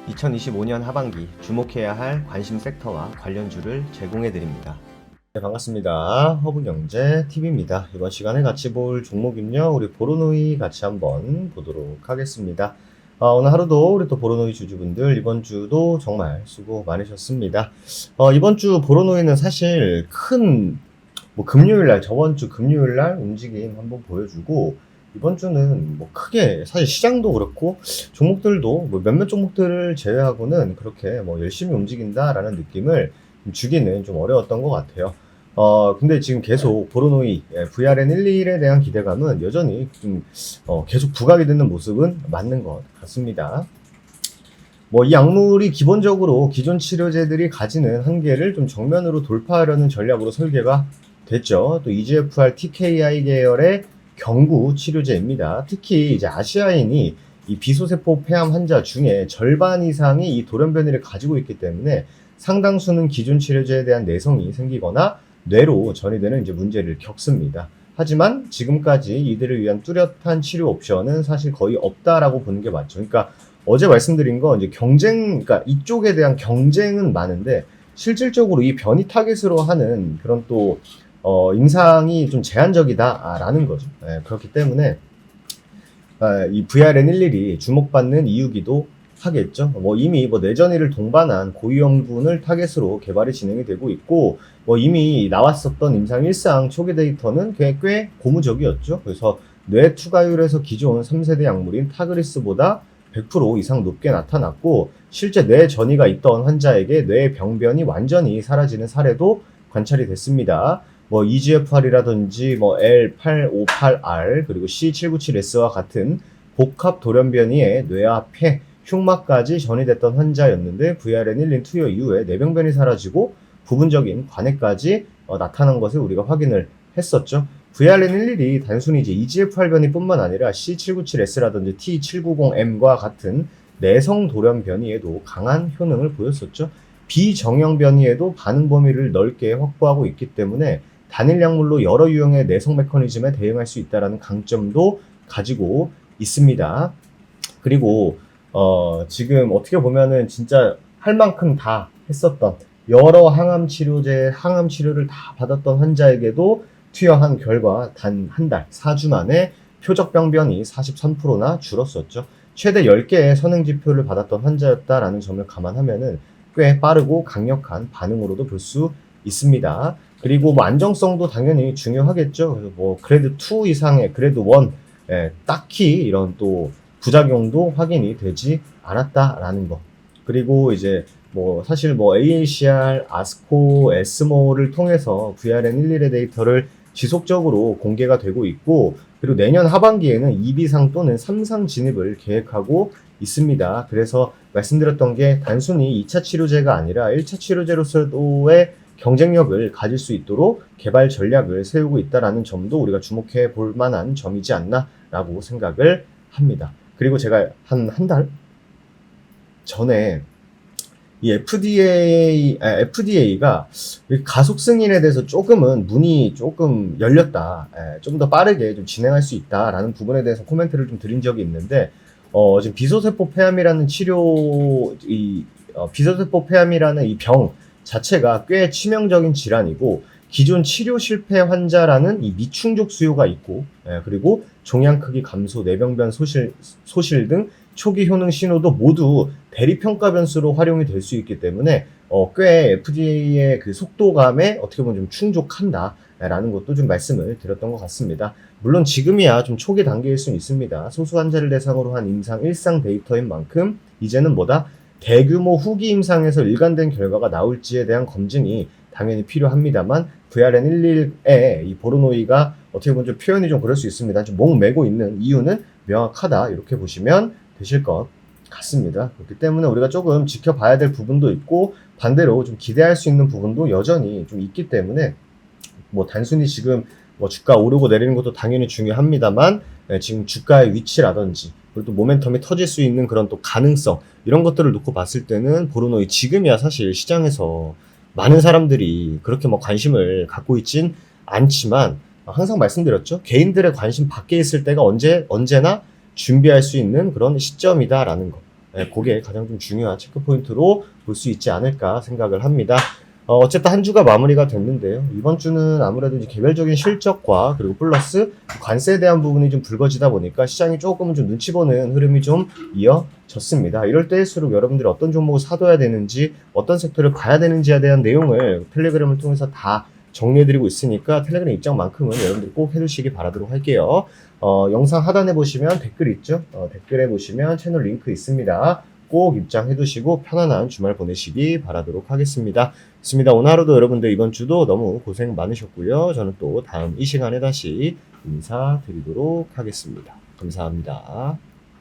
2025년 하반기 주목해야 할 관심 섹터와 관련주를 제공해 드립니다. 네, 반갑습니다. 허브경제TV입니다. 이번 시간에 같이 볼 종목은요, 우리 보로노이 같이 한번 보도록 하겠습니다. 오늘 하루도 우리 또 보로노이 주주분들 이번 주도 정말 수고 많으셨습니다. 이번 주 보로노이는 사실 큰 금요일날, 저번 주 금요일날 움직임 한번 보여주고, 이번 주는 뭐 크게 사실 시장도 그렇고 종목들도 뭐 몇몇 종목들을 제외하고는 그렇게 뭐 열심히 움직인다라는 느낌을 주기는 좀 어려웠던 것 같아요. 근데 지금 계속 보로노이 VRN11에 대한 기대감은 여전히 좀 계속 부각이 되는 모습은 맞는 것 같습니다. 뭐 이 약물이 기본적으로 기존 치료제들이 가지는 한계를 좀 정면으로 돌파하려는 전략으로 설계가 됐죠. 또 EGFR TKI 계열의 경구 치료제입니다. 특히 이제 아시아인이 이 비소세포 폐암 환자 중에 절반 이상이 이 돌연변이를 가지고 있기 때문에 상당수는 기존 치료제에 대한 내성이 생기거나 뇌로 전이되는 이제 문제를 겪습니다. 하지만 지금까지 이들을 위한 뚜렷한 치료 옵션은 사실 거의 없다라고 보는 게 맞죠. 그러니까 어제 말씀드린 거 이제 그러니까 이쪽에 대한 경쟁은 많은데 실질적으로 이 변이 타겟으로 하는 그런 또 임상이 좀 제한적이다라는 거죠. 그렇기 때문에 이 VRN11이 주목받는 이유기도 하겠죠. 이미 뇌전이를 동반한 고위험군을 타겟으로 개발이 진행이 되고 있고, 이미 나왔었던 임상 1상 초기 데이터는 꽤 고무적이었죠. 그래서 뇌 투과율에서 기존 3세대 약물인 타그리스보다 100% 이상 높게 나타났고, 실제 뇌 전이가 있던 환자에게 뇌 병변이 완전히 사라지는 사례도 관찰이 됐습니다. EGFR이라든지 L858R 그리고 C797S와 같은 복합 돌연변이의 뇌와 폐, 흉막까지 전이됐던 환자였는데 VRN11 투여 이후에 뇌병변이 사라지고 부분적인 관해까지 나타난 것을 우리가 확인을 했었죠. VRN11이 단순히 이제 EGFR 변이뿐만 아니라 C797S라든지 T790M과 같은 내성 돌연 변이에도 강한 효능을 보였었죠. 비정형 변이에도 반응 범위를 넓게 확보하고 있기 때문에 단일 약물로 여러 유형의 내성 메커니즘에 대응할 수 있다는 강점도 가지고 있습니다. 그리고 지금 어떻게 보면은 진짜 할 만큼 다 했었던 여러 항암 치료를 다 받았던 환자에게도 투여한 결과 단 한 달, 4주 만에 표적 병변이 43%나 줄었었죠. 최대 10개의 선행 지표를 받았던 환자였다라는 점을 감안하면은 꽤 빠르고 강력한 반응으로도 볼 수 있습니다. 그리고 안정성도 당연히 중요하겠죠. 그래도 2 이상의 그래도 1, 딱히 이런 또 부작용도 확인이 되지 않았다라는 거. 그리고 이제 사실 AACR, 아스코, 에스모를 통해서 VRN11의 데이터를 지속적으로 공개가 되고 있고, 그리고 내년 하반기에는 2비상 또는 3상 진입을 계획하고 있습니다. 그래서 말씀드렸던 게 단순히 2차 치료제가 아니라 1차 치료제로서도의 경쟁력을 가질 수 있도록 개발 전략을 세우고 있다는 점도 우리가 주목해 볼 만한 점이지 않나라고 생각을 합니다. 그리고 제가 한 달 전에 이 FDA가 가속 승인에 대해서 문이 조금 열렸다. 좀 더 빠르게 좀 진행할 수 있다라는 부분에 대해서 코멘트를 좀 드린 적이 있는데, 지금 비소세포 폐암이라는 비소세포 폐암이라는 이 병 자체가 꽤 치명적인 질환이고, 기존 치료 실패 환자라는 이 미충족 수요가 있고, 그리고 종양 크기 감소, 뇌병변 소실 등 초기 효능 신호도 모두 대리평가 변수로 활용이 될 수 있기 때문에 꽤 FDA의 그 속도감에 어떻게 보면 좀 충족한다라는 것도 좀 말씀을 드렸던 것 같습니다. 물론 지금이야 좀 초기 단계일 수는 있습니다. 소수 환자를 대상으로 한 임상 1상 데이터인 만큼 이제는 대규모 후기 임상에서 일관된 결과가 나올지에 대한 검증이 당연히 필요합니다만, VRN11의 이 보로노이가 어떻게 보면 좀 표현이 좀 그럴 수 있습니다. 좀 목매고 있는 이유는 명확하다, 이렇게 보시면 되실 것 같습니다. 그렇기 때문에 우리가 조금 지켜봐야 될 부분도 있고, 반대로 좀 기대할 수 있는 부분도 여전히 좀 있기 때문에, 단순히 지금 주가 오르고 내리는 것도 당연히 중요합니다만, 지금 주가의 위치라든지 그리고 또 모멘텀이 터질 수 있는 그런 또 가능성, 이런 것들을 놓고 봤을 때는 보로노이 지금이야 사실 시장에서 많은 사람들이 그렇게 관심을 갖고 있진 않지만, 항상 말씀드렸죠. 개인들의 관심 밖에 있을 때가 언제나 준비할 수 있는 그런 시점이다라는 거. 그게 가장 좀 중요한 체크포인트로 볼 수 있지 않을까 생각을 합니다. 어쨌든 한 주가 마무리가 됐는데요. 이번 주는 아무래도 이제 개별적인 실적과 그리고 플러스 관세에 대한 부분이 좀 불거지다 보니까 시장이 조금은 좀 눈치 보는 흐름이 좀 이어졌습니다. 이럴 때일수록 여러분들이 어떤 종목을 사둬야 되는지, 어떤 섹터를 봐야 되는지에 대한 내용을 텔레그램을 통해서 다 정리해드리고 있으니까 텔레그램 입장만큼은 여러분들이 꼭 해두시기 바라도록 할게요. 영상 하단에 보시면 댓글 있죠? 댓글에 보시면 채널 링크 있습니다. 꼭 입장해 두시고 편안한 주말 보내시기 바라도록 하겠습니다. 좋습니다. 오늘 하루도 여러분들 이번 주도 너무 고생 많으셨고요. 저는 또 다음 이 시간에 다시 인사드리도록 하겠습니다. 감사합니다.